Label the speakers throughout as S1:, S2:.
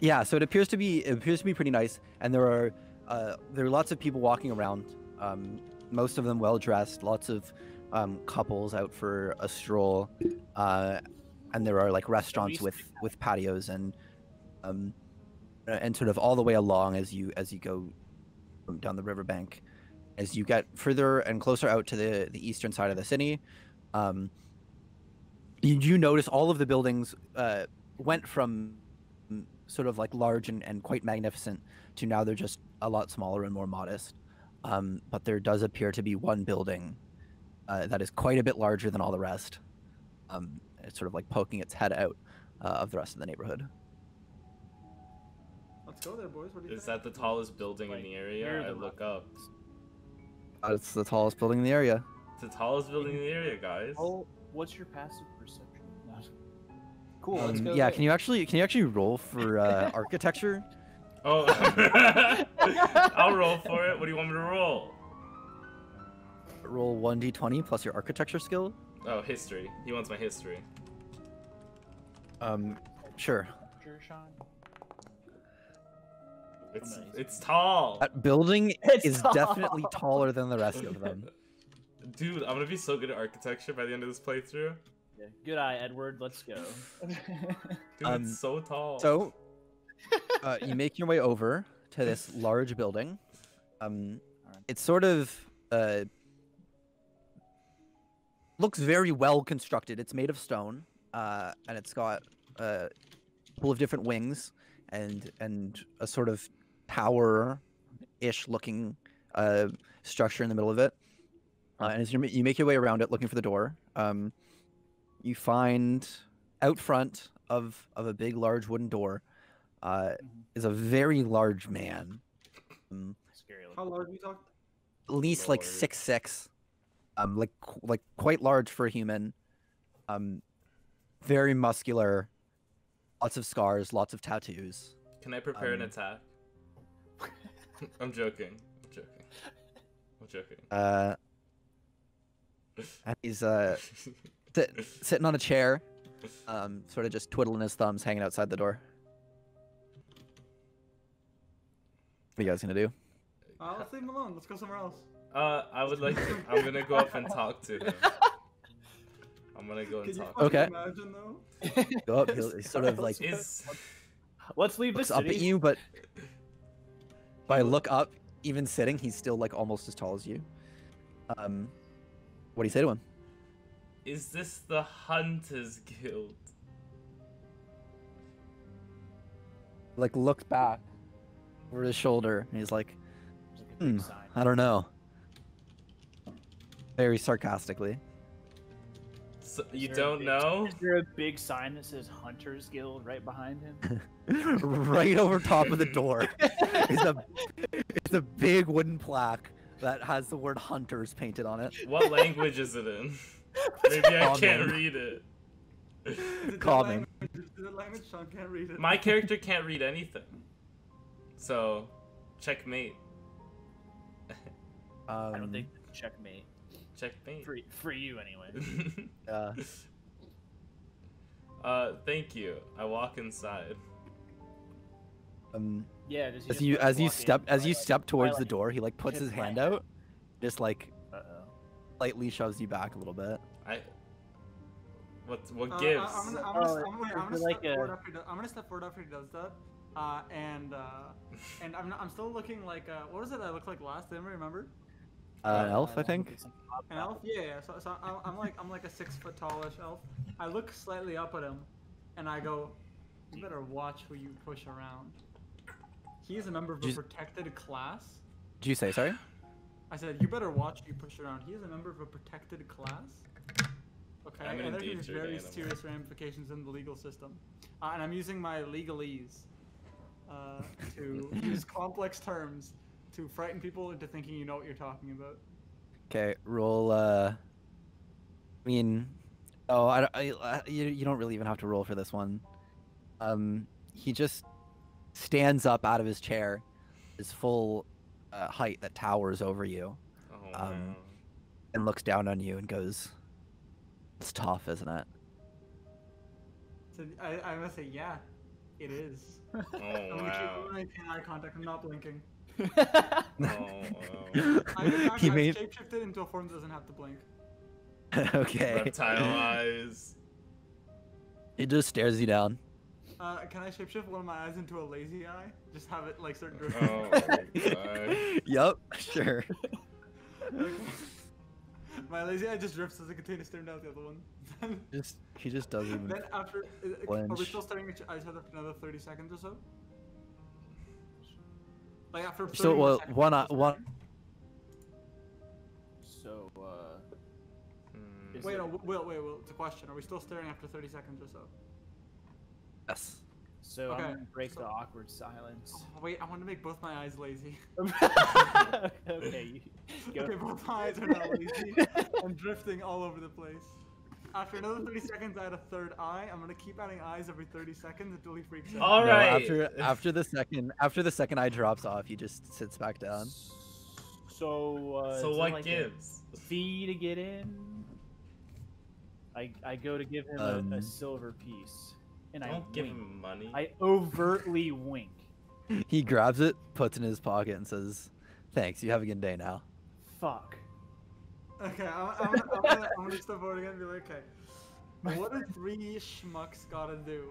S1: Yeah, so it appears to be pretty nice, and there are lots of people walking around. Most of them well dressed. Lots of couples out for a stroll, and there are like restaurants with patios and sort of all the way along as you go down the riverbank. As you get further and closer out to the eastern side of the city, you notice all of the buildings went from sort of like large and quite magnificent to now they're just a lot smaller and more modest. But there does appear to be one building that is quite a bit larger than all the rest. It's sort of like poking its head out of the rest of the neighborhood.
S2: Let's go there, boys. What do you
S3: Is
S2: think?
S3: that the tallest building in the area? I look up.
S1: It's the tallest building in the area.
S3: It's the tallest building in the area, guys.
S4: Oh, what's your passive perception? Cool. Let's go.
S1: Yeah, can you actually roll for architecture?
S3: Oh, I'll roll for it. What do you want me to roll?
S1: Roll 1d20 plus your architecture skill.
S3: Oh, history. He wants my history.
S1: Sure.
S4: Sure, Sean.
S3: It's tall.
S1: That building is definitely taller than the rest of them.
S3: Dude, I'm gonna be so good at architecture by the end of this playthrough.
S4: Yeah. Good eye, Edward. Let's go.
S3: Dude, it's so tall.
S1: So, you make your way over to this large building. It's sort of looks very well constructed. It's made of stone, and it's got a couple of different wings and a sort of tower-ish looking structure in the middle of it. And as you make your way around it, looking for the door, you find out front of a big, large wooden door is a very large man.
S4: Scary.
S2: How large are we talking?
S1: At least like 6'6", like quite large for a human. Very muscular, lots of scars, lots of tattoos.
S3: Can I prepare an attack? I'm joking. I'm joking.
S1: And he's sitting on a chair, sort of just twiddling his thumbs, hanging outside the door. What are you guys gonna do?
S2: Let's leave him alone. Let's go somewhere else.
S3: I would like to. I'm gonna go up and talk to him. I'm gonna go and
S2: Can you
S3: talk.
S2: fucking
S1: Okay.
S2: imagine though?
S1: Go up. He's sort of like
S4: Let's leave
S1: looks
S4: this
S1: up
S4: city.
S1: at you, but if I look up, even sitting, he's still like almost as tall as you. What do you say to him?
S3: Is this the Hunters Guild?
S1: Like looks back over his shoulder, and he's like,
S4: There's like a big sign.
S1: I don't know. Very sarcastically.
S3: So, you
S4: Is there a
S3: don't
S4: big-
S3: know?
S4: Is there a big sign that says Hunters Guild right behind him?
S1: Right over top of the door is a big wooden plaque that has the word Hunters painted on it.
S3: What language is it in? Maybe I can't
S1: Common.
S3: read it.
S2: Is it
S1: Common.
S2: the language? Sean can't read it.
S3: My character can't read anything. So, checkmate.
S4: I don't think checkmate.
S3: Checkmate.
S4: For you anyway.
S3: Thank you. I walk inside.
S4: Yeah. Does he
S1: as
S4: just,
S1: you
S4: like,
S1: as you
S4: walk
S1: step
S4: in,
S1: as you
S4: like,
S1: step towards the
S4: like,
S1: door, he like puts his
S4: tip my
S1: hand
S4: hand?
S1: out, just like
S4: Uh-oh.
S1: slightly shoves you back a little bit.
S3: What gives?
S2: I'm gonna step forward after he does that. And I'm still looking like what was it I looked like last? Did anybody remember?
S1: An elf, I think.
S2: An elf? Yeah. So I'm like a 6 foot tallish elf. I look slightly up at him, and I go, "You better watch who you push around." He is a member of a protected class.
S1: Did you say sorry?
S2: I said, "You better watch who you push around." He is a member of a protected class. Okay,
S3: I'm an
S2: and there's
S3: endangered
S2: very
S3: animal.
S2: serious ramifications in the legal system. And I'm using my legalese to use complex terms to frighten people into thinking you know what you're talking about.
S1: Okay, roll. I mean, you don't really even have to roll for this one. He just stands up out of his chair, his full height that towers over you,
S3: Oh, man.
S1: and looks down on you and goes, "It's tough, isn't it?"
S2: So I'm gonna say, yeah, It is.
S3: Oh
S2: I'm
S3: wow.
S2: gonna keep eye contact. I'm not blinking.
S3: Oh
S1: He
S2: I've
S1: made
S2: shapeshifted into a form that doesn't have to blink.
S1: okay.
S3: reptile eyes.
S1: He just stares you down.
S2: Can I shapeshift one of my eyes into a lazy eye? Just have it like start drifting.
S3: Oh god.
S1: Yup, sure.
S2: My lazy eye just drifts as I continue staring down at the other one.
S1: He just doesn't.
S2: Then after, are we
S1: flinch.
S2: still staring at each other for another 30 seconds or so? Like after 30
S1: So
S2: more seconds,
S1: one
S2: we're still
S1: one.
S2: staring?
S4: So, is
S2: Wait,
S4: it-
S2: no, Will, it's a question. Are we still staring after 30 seconds or so?
S1: Yes.
S4: So
S2: Okay,
S4: I'm gonna break
S2: so-
S4: the awkward silence.
S2: Oh, wait, I want to make both my eyes lazy.
S4: Okay, you go.
S2: Okay, both my eyes are now lazy. I'm drifting all over the place. After another 30 seconds, I had a third eye. I'm gonna keep adding eyes every 30 seconds until he freaks out.
S3: All
S1: No,
S3: right.
S1: after the second eye drops off, he just sits back down.
S4: So,
S3: So
S4: is
S3: what
S4: there like
S3: gives?
S4: a fee to get in? I go to give him a silver piece, and I
S3: Don't give
S4: wink.
S3: him money.
S4: I overtly wink.
S1: He grabs it, puts it in his pocket, and says, "Thanks. You have a good day now."
S4: Fuck.
S2: Okay, I'm gonna step forward again and be like, okay, what do 3 schmucks gotta do?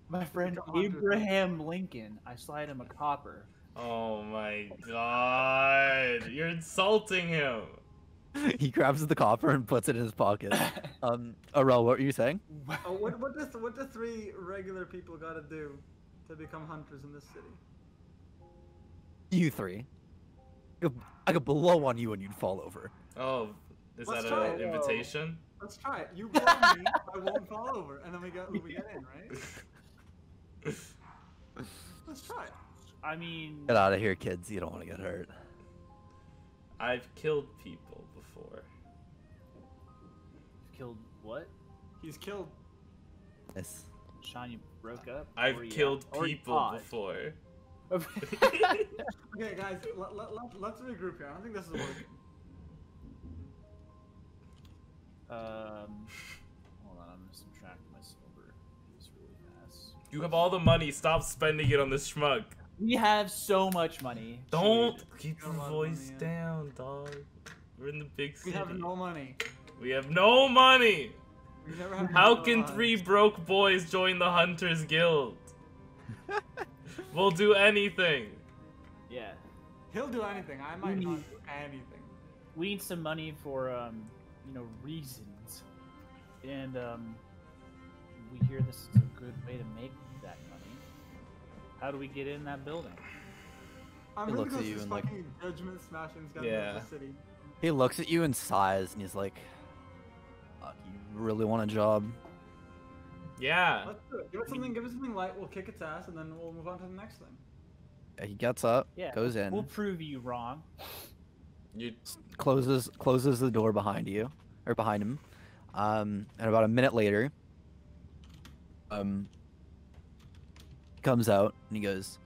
S4: My friend
S2: Become hunters.
S4: Abraham Lincoln. I slide him a copper.
S3: Oh my god. You're insulting him.
S1: He grabs the copper and puts it in his pocket. Arel, what were you saying?
S2: Oh, what do 3 regular people gotta do to become hunters in this city?
S1: You three. I could blow on you and you'd fall over.
S3: Oh, is
S2: Let's
S3: that
S2: try
S3: an
S2: it.
S3: invitation?
S2: Let's try it. You blow me, I won't fall over, and then we get in, right? Let's try it.
S4: I mean,
S1: Get out of here, kids. You don't want to get hurt.
S3: I've killed people before.
S4: killed what?
S2: He's killed.
S1: Yes.
S4: Sean, you broke up?
S3: I've
S4: Or you-
S3: killed
S4: or you
S3: people
S4: paused?
S3: before.
S2: Okay, guys, let's regroup here. I don't think this is working.
S4: Hold on, I'm gonna subtract my silver piece really fast.
S3: You have all the money. Stop spending it on this schmuck.
S4: We have so much money.
S3: Don't
S4: Dude.
S3: keep
S2: Got a
S3: your
S2: lot of
S3: voice
S2: money,
S3: down, dog. We're in the big
S2: We
S3: city.
S2: have no money.
S3: We have no money.
S2: We never have
S3: How
S2: money in
S3: can
S2: our
S3: 3
S2: lives.
S3: broke boys join the Hunters Guild? We'll do anything.
S4: Yeah.
S2: He'll do anything. I might not do anything.
S4: We need some money for reasons. And we hear this is a good way to make that money. How do we get in that building?
S2: I'm
S1: He
S2: really
S1: looks at
S2: close
S1: you
S2: to
S1: and, like-
S2: fucking judgment smashing guys
S3: Yeah.
S2: in the city.
S1: He looks at you and sighs, and he's like, "You really want a job?"
S3: Yeah.
S2: Let's do it. Give it something light. We'll kick its ass, and then we'll move on to the next thing.
S1: He gets up,
S4: Yeah.
S1: goes in,
S4: We'll prove you wrong.
S3: You.
S1: closes the door behind you, or behind him. And about a minute later, comes out and he goes,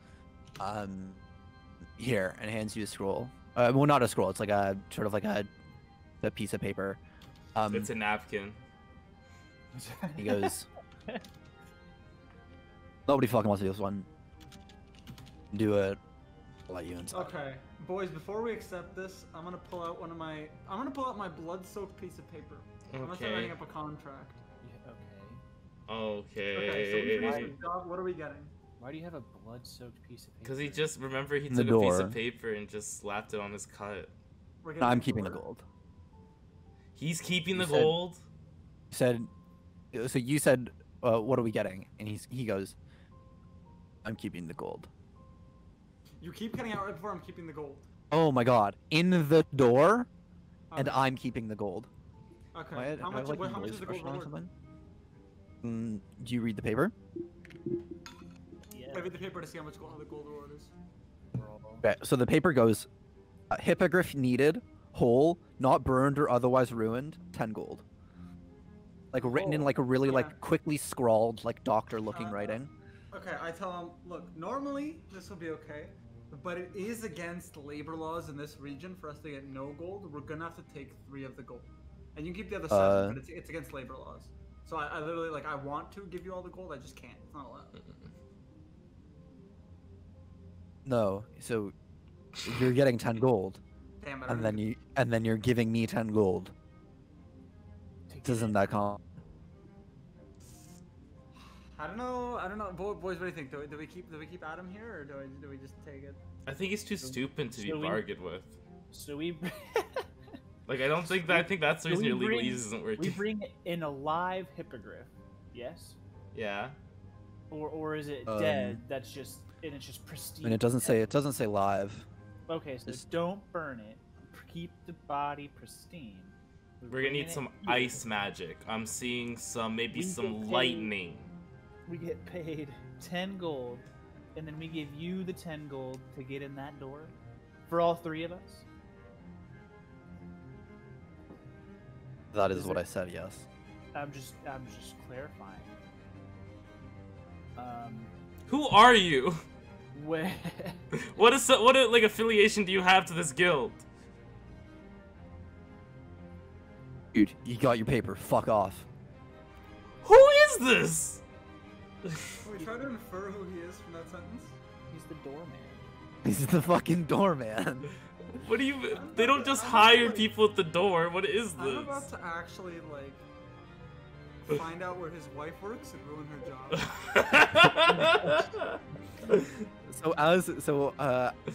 S1: here, and hands you a scroll. Well, not a scroll. It's like a sort of like a piece of paper.
S3: It's a napkin.
S1: He goes, nobody fucking wants to do this one. Do it. I'll let you inside.
S2: Okay, boys. Before we accept this, I'm gonna pull out my blood-soaked piece of paper. I'm gonna start
S3: Okay.
S2: writing up a contract.
S4: Yeah, okay.
S2: Okay, so we
S3: Okay.
S2: finish the job. What are we getting?
S4: Why do you have a blood-soaked piece of paper?
S3: Because he just remember he
S1: The
S3: took a piece
S1: door.
S3: of paper and just slapped it on his cut.
S2: We're
S1: No,
S2: getting
S1: I'm
S2: a
S1: keeping the
S2: door?
S1: gold.
S3: He's keeping
S1: You
S3: the
S1: said-
S3: gold.
S1: You said, so you said, what are we getting? And he goes, I'm keeping the gold.
S2: You keep cutting out right before I'm keeping the gold.
S1: Oh my god. In the door, and
S2: Okay.
S1: I'm keeping the gold.
S2: Okay.
S1: Am I-
S2: How
S1: am I,
S2: much?
S1: like,
S2: How much
S1: voice
S2: is the gold
S1: expression or
S2: worth?
S1: something? Do you read the paper?
S4: Yeah.
S2: I read the paper to see how much gold the gold reward is.
S1: Okay, so the paper goes, hippogriff needed, whole, not burned or otherwise ruined, 10 gold. Like written in
S2: Oh,
S1: like a really
S2: okay.
S1: like quickly scrawled, like doctor-looking
S2: Uh,
S1: writing.
S2: Okay, I tell him, look, normally this will be okay, but it is against labor laws in this region for us to get no gold. We're gonna have to take 3 of the gold, and you can keep the other 7, but it's against labor laws. So I literally I want to give you all the gold, I just can't. It's not allowed.
S1: No, so you're getting 10 gold,
S2: Damn it.
S1: and then you're giving me 10 gold. Isn't that calm?
S2: I don't know. Boys, what do you think? Do we keep Adam here, or do we just take it?
S3: I think he's too stupid to be
S4: so we-
S3: bargained with.
S4: So we.
S3: Like, I don't think that. I think that's the
S4: So
S3: reason
S4: we
S3: your
S4: bring-
S3: legalese isn't
S4: We
S3: working.
S4: bring in a live hippogriff, yes,
S3: Yeah.
S4: or is it dead? That's just and it's just pristine.
S1: And it doesn't say live.
S4: Okay, so
S1: Just-
S4: don't burn it. Keep the body pristine.
S3: We're gonna need
S4: bringing
S3: some
S4: it here.
S3: ice magic. I'm seeing maybe
S4: We
S3: some
S4: get paid.
S3: lightning.
S4: We get paid 10 gold, and then we give you the 10 gold to get in that door for all three of us.
S1: That is
S4: Is
S1: what
S4: it-
S1: I said. Yes.
S4: I'm just clarifying.
S3: Who are you?
S4: Where?
S3: What like affiliation do you have to this guild?
S1: Dude, you got your paper. Fuck off.
S3: Who is this?
S2: Are we trying to infer who he is from that sentence?
S4: He's the doorman.
S1: He's the fucking doorman.
S3: What do you? They don't just hire people at the door. What is
S2: I'm about
S3: this?
S2: to actually like find out where his wife works and ruin her job.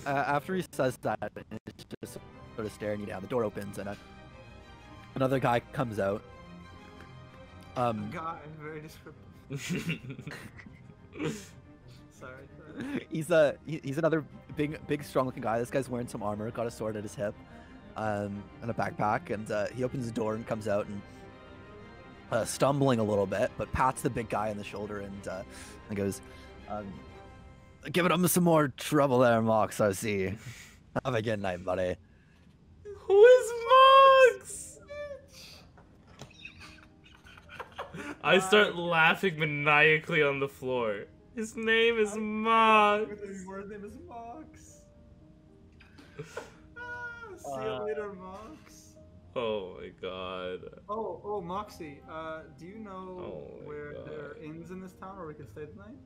S1: After he says that, it's just sort of staring you down. The door opens and another guy comes out.
S2: Guy, very descriptive. Sorry.
S1: He's another big strong looking guy. This guy's wearing some armor, got a sword at his hip, and a backpack, and he opens the door and comes out and stumbling a little bit, but pats the big guy on the shoulder and goes, giving him some more trouble there, Mox, I see. Have a good night, buddy.
S3: Who is Mox? I start laughing maniacally on the floor. His name is Mox.
S2: His name is Mox. See you later, Mox.
S3: Oh my god.
S2: Oh, Moxie. Do you know
S3: Oh my
S2: where
S3: God.
S2: there are inns in this town where we can stay tonight?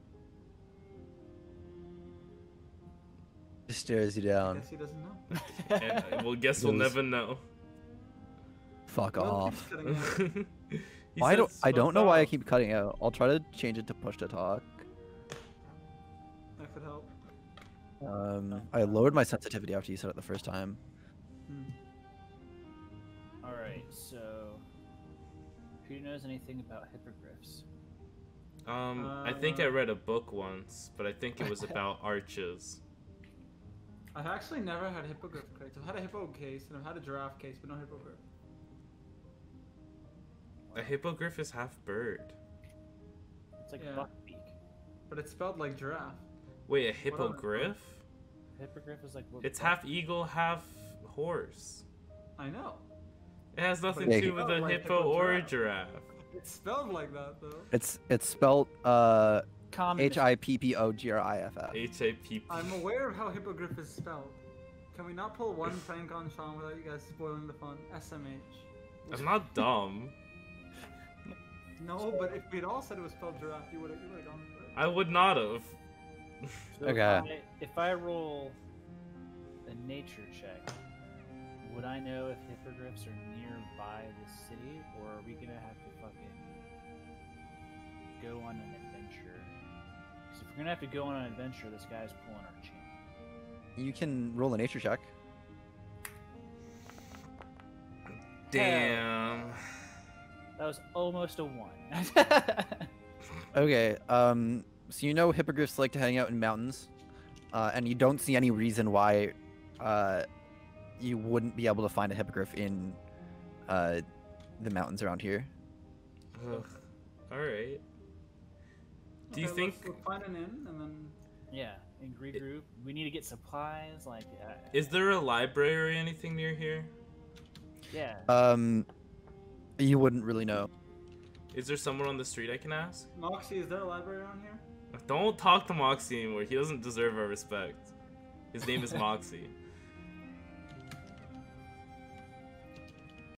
S1: He stares you
S2: I
S1: down.
S2: guess he doesn't know.
S3: And well, guess we'll never know.
S1: Fuck
S2: Well,
S1: off.
S2: keeps cutting out.
S3: He
S1: I
S3: said
S1: don't know
S3: fuck
S1: why I
S3: off.
S1: keep cutting out. I'll try to change it to push to talk.
S2: That could help.
S1: I lowered my sensitivity after you said it the first time.
S4: Alright, so who knows anything about hippogriffs?
S3: I think I read a book once, but I think it was about arches.
S2: I've actually never had hippogriff case. I've had a hippo case and I've had a giraffe case, but no hippogriff.
S3: A hippogriff is half bird.
S4: It's like
S2: Yeah.
S4: buckbeak.
S2: But it's spelled like giraffe.
S3: Wait, a
S2: What
S3: hippogriff?
S4: Hippogriff is like what
S3: It's half eagle, half horse.
S2: I know.
S3: It has nothing
S1: But
S3: to do
S2: it's
S3: with a
S2: spelled like
S3: hippo or a
S2: hippo-giraffe.
S3: giraffe.
S2: It's spelled like that though.
S1: It's spelled
S4: common.
S1: HIPPOGRIFF.
S3: H-A-P-P.
S2: I'm aware of how hippogriff is spelled. Can we not pull one prank on Sean without you guys spoiling the fun? SMH.
S3: I'm not dumb.
S2: No, but if we'd all said it was spelled giraffe, you would have gone for it.
S3: I would not have.
S4: So
S1: Okay.
S4: If I roll a nature check, would I know if hippogriffs are nearby the city, or are we gonna have to fucking go on an adventure? Because if we're gonna have to go on an adventure, this guy's pulling our chain.
S1: You can roll a nature check.
S3: Damn.
S4: That was almost a 1.
S1: Okay, so you know hippogriffs like to hang out in mountains, and you don't see any reason why you wouldn't be able to find a hippogriff in the mountains around here.
S3: Alright. Do you
S2: Okay,
S3: think...
S2: let's find an inn and then
S4: Yeah, and regroup. We need to get supplies, like,
S3: Is there a library or anything near here?
S4: yeah.
S1: You wouldn't really know.
S3: Is there someone on the street I can ask?
S2: Moxie, is there a library around here?
S3: Don't talk to Moxie anymore. He doesn't deserve our respect. His name is Moxie.